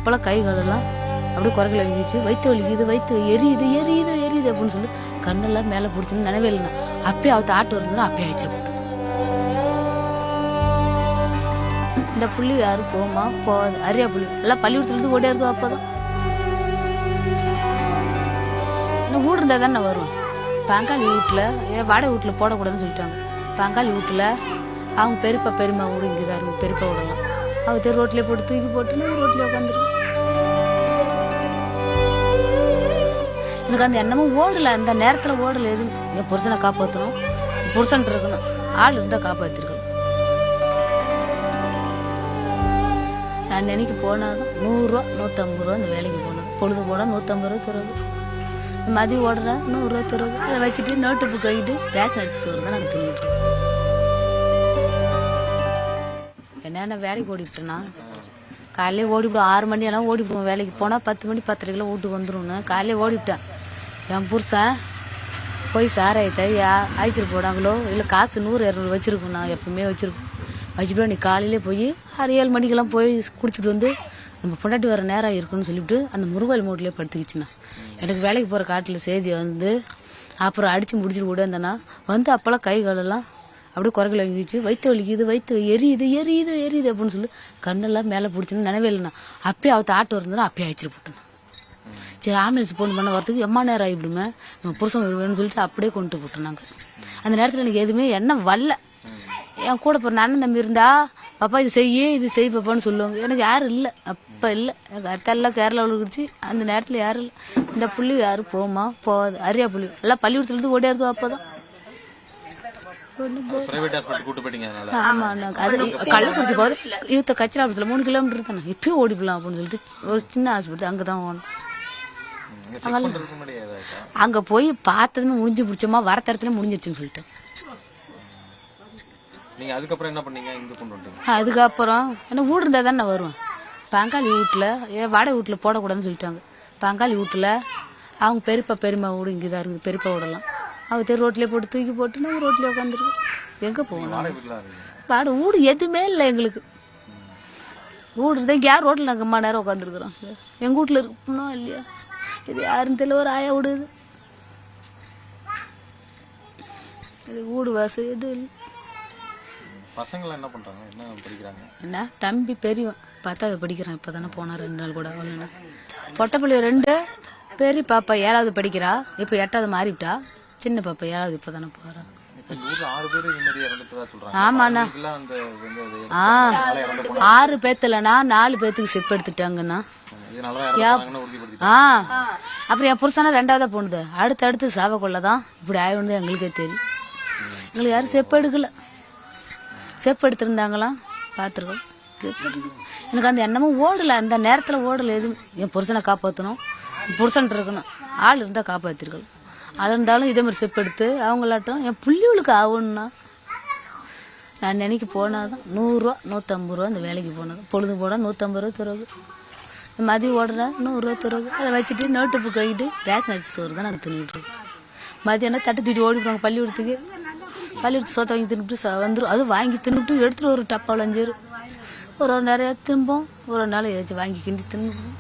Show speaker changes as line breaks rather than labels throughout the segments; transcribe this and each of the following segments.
அப்போல்லாம் கை காலெல்லாம் அப்படியே குறைக்கல எழுதிச்சு, வயிற்று வலிக்குது, வயிற்று எரியுது எரியுது எரியுது அப்படின்னு சொல்லி கண்ணெல்லாம் மேலே பிடிச்சின்னு நினைவே இல்லைண்ணா. அப்பயே அவத்த ஆட்டு வருதுன்னா அப்பயே வச்சிருப்போம். இந்த புள்ளி யாரும் போமா போகாது, அரியா புள்ளி எல்லாம் பள்ளிக்கூடத்துலேருந்து ஓடியாருது. அப்போதான் இன்னும் வீடு இருந்தால் தானே வருவோம். பங்காளி வீட்டில் வாடகை வீட்டில் போடக்கூடாதுன்னு சொல்லிட்டாங்க. பங்காளி வீட்டில் அவங்க பெரியப்பா பெரியம்மா வீடு இங்கே தான் இருக்குது, பெரியப்பா வீடெல்லாம் அவங்க ரோட்லேயே போட்டு தூக்கி போட்டுன்னு ரோட்லேயே உட்காந்துருக்கும். எனக்கு அந்த எண்ணமும் ஓடலை, அந்த நேரத்தில் ஓடலை. எதுவும் என் புருஷனை காப்பாற்றணும், புருஷன் இருக்கணும், ஆள் இருந்தால் காப்பாற்றிருக்கணும். நான் நினைக்க போனாலும் 100 ரூபா 150 ரூபா இந்த வேலைக்கு போனேன். பொழுது போனால் 150 ரூபா தருவது, மதியம் ஓடுறா 100 ரூபா தருவது. அதை வச்சுட்டு நோட்டு புக் ஆகிட்டு ரேஷன் அரிசி சோறு தான் நாங்கள் தின்னுட்டுருக்கோம். என்னென்ன வேலைக்கு ஓடிவிட்டேன்னா காலையிலே ஓடிவிடுவோம். 6 மணி எல்லாம் ஓடிவிடுவோம். வேலைக்கு போனால் 10 மணி 10:30 வீட்டுக்கு வந்துடும்னு காலையிலே ஓடிவிட்டேன். என் புருஷன் போய் சாராயத்தை அழைச்சிட்டு போடாங்களோ இல்லை காசு 100-200 வச்சுருக்கோம். நான் எப்பவுமே வச்சுருக்கோம். வச்சுட்டு நீ காலையிலே போய் 6-7 மணிக்கெல்லாம் போய் குடிச்சிட்டு வந்து நம்ம பொண்டாட்டி வர நேரம் இருக்குன்னு சொல்லிவிட்டு அந்த முருகல் மூட்டிலே படுத்துக்கிச்சுண்ணா. எனக்கு வேலைக்கு போகிற காட்டில் செய்தி வந்து அப்புறம் அடித்து முடிச்சுட்டு கூட இருந்தேன்னா வந்து அப்போல்லாம் கை காலெல்லாம் அப்படியே குறைக்கல எழுதிச்சு, வயிற்று வலிக்குது, வயிற்று எரியுது எரியுது எரியுது அப்படின்னு சொல்லி கண்ணெல்லாம் மேலே பிடிச்சின்னு நினைவே இல்லைண்ணா. அப்பயே அவத்த ஆட்டு வருதுன்னா அப்பயே அழைச்சிட்டு போட்டேண்ணா. சரி ஆம்புலன்ஸ் ஃபோன் பண்ண வரதுக்கு எம்மா நேரம் ஆகிவிடுமே, நம்ம புருஷன் வேணும்னு சொல்லிட்டு அப்படியே கொண்டு போட்டோம். நாங்கள் அந்த நேரத்தில் எனக்கு எதுவுமே எண்ணம் வரல. என் கூட போகிற அண்ணன் தம்பி இருந்தா பாப்பா இது செய் பாப்பான்னு சொல்லுவாங்க. எனக்கு யாரும் இல்லை, அப்போ இல்லை. எனக்கு அத்தெல்லாம் கேரளாவில் இருந்துச்சு. அந்த நேரத்தில் யாரும் இல்லை. இந்த புள்ளி யாரும் போமா போகாது, அரியா புள்ளி எல்லாம் பள்ளிக்கூடத்துலேருந்து ஓடியாருது. அப்போ தான் ஆமா, கள்ளக்குறிச்சி போகுது யூத்த கச்சிராபுரத்தில் 3 கிலோமீட்டர் தானே. இப்பயும் ஓடி போடலாம் அப்படின்னு சொல்லிட்டு ஒரு சின்ன ஆஸ்பத்திரி அங்கே தான் போகணும். அங்கே போய் பார்த்ததுமே முடிஞ்சு பிடிச்சோமா வர தரத்துல முடிஞ்சிருச்சுன்னு சொல்லிட்டு அதுக்கப்புறம் என்ன வீடு இருந்தால் தானே வருவேன். பங்காளி வீட்டில் வாடகை வீட்டில் போடக்கூடாதுன்னு சொல்லிட்டாங்க. பங்காளி வீட்டில் அவங்க பெரியப்பா பெரியம்மா வீடு இங்கே தான் இருக்குது, பெரியப்பா வீடெல்லாம் அவங்க ரோட்லேயே போட்டு தூக்கி போட்டு நாங்கள் ரோட்லேயே உட்காந்துருக்கோம். எங்கே போகணும்? வாடகை வீடு எதுவுமே இல்லை எங்களுக்கு. வீடு இருந்தால் யார் ரோட்டில் நாங்கள் அம்மா நேரம் உட்காந்துருக்குறோம். எங்கள் வீட்டில் இருக்கணும் இல்லையா? இது யாருன்னு தெரியல, ஒரு ஆயா விடுது. இது வீடு வாசல் எதுவும் இல்லை.
பசங்க என்ன பண்றாங்க, என்ன படிக்கிறாங்க?
என்ன தம்பி பெரியவன் 10வது படிக்கிறான். இப்போ தானே போனா 2 நாள் கூட. பொட்டை பிள்ளை 2, பெரிய பாப்பா 7வது படிக்கிறா. இப்போ 8வது மாறிவிட்டா. சின்ன பாப்பா 7வது இப்போ தானே போறா. ஆமாண்ணா 6 பேத்துலண்ணா 4 பேத்துக்கு செப் எடுத்துட்டாங்கண்ணா. அப்புறம் என் புருஷனா 2வதா போனது. அடுத்து சாவக்கொள்ளதான் இப்படி ஆயிடுது. எங்களுக்கே தெரியும். எங்களுக்கு யாரும் செப்பு எடுக்கல. செப்பு எடுத்திருந்தாங்களாம் பார்த்துருக்கோம். எனக்கு அந்த எண்ணமும் ஓடலை, அந்த நேரத்தில் ஓடலை. எதுவும் என் புருஷனை காப்பாற்றணும், புருஷன் இருக்கணும், ஆள் இருந்தால் காப்பாற்றிருக்கணும். ஆள் இருந்தாலும் இதே மாதிரி செப்பு எடுத்து அவங்களாட்டம் என் புள்ளிகளுக்கு ஆகணும்னா நான் நினைக்க போனாதான் 100 ரூபா 150 ரூபா இந்த வேலைக்கு போனது. பொழுது போனால் 150 ரூபா தருவது, மதியம் ஓடுறா 100 ரூபா தருவது. அதை வச்சுட்டு நோட்டு புக் ஆகிட்டு ரேஷன் அரிசி சோறு தான் நாங்கள் தின்னுட்டுருக்கோம். மதியானம் தட்டு தூட்டி ஓடிவிடுவாங்க பள்ளிக்கூடத்துக்கு. பள்ளிக்கூடத்து சோத்தை வாங்கி தின்னுட்டு வந்துடும். அது வாங்கி தின்னுட்டு எடுத்துகிட்டு ஒரு டப்பாவில் 5 ஒரு நிறையா தின்போம். ஒரு நாள் ஏதாச்சும் வாங்கி கிண்டி தின்னுப்போம்.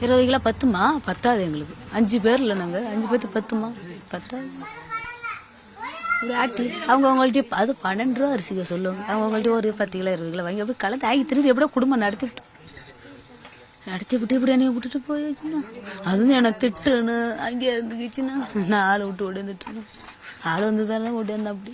20 கிலோ பத்துமா? பத்தாது எங்களுக்கு. 5 பேர் இல்லை நாங்கள். 5 பேர்த்துக்கு பத்துமா? பத்தாது. இப்படி ஆட்டி அவங்கள்ட்ட அது 12 ரூபா அரிசிக்க சொல்லுவாங்க. அவங்கள்ட்ட ஒரு 10 கிலோ 20 கிலோ வாங்கி அப்படியே கலந்து ஆகி திரும்பி எப்படியோ குடும்பம் நடத்திவிட்டு இப்படி என்னைய விட்டுட்டு போயிடுச்சுன்னா அதுவும் எனக்கு திட்டுன்னு அங்கே இருந்துக்குச்சுன்னா நான் ஆளை விட்டு ஓடி வந்துட்டுருந்தேன். ஆள் வந்து தானே ஓடி வந்தேன். அப்படி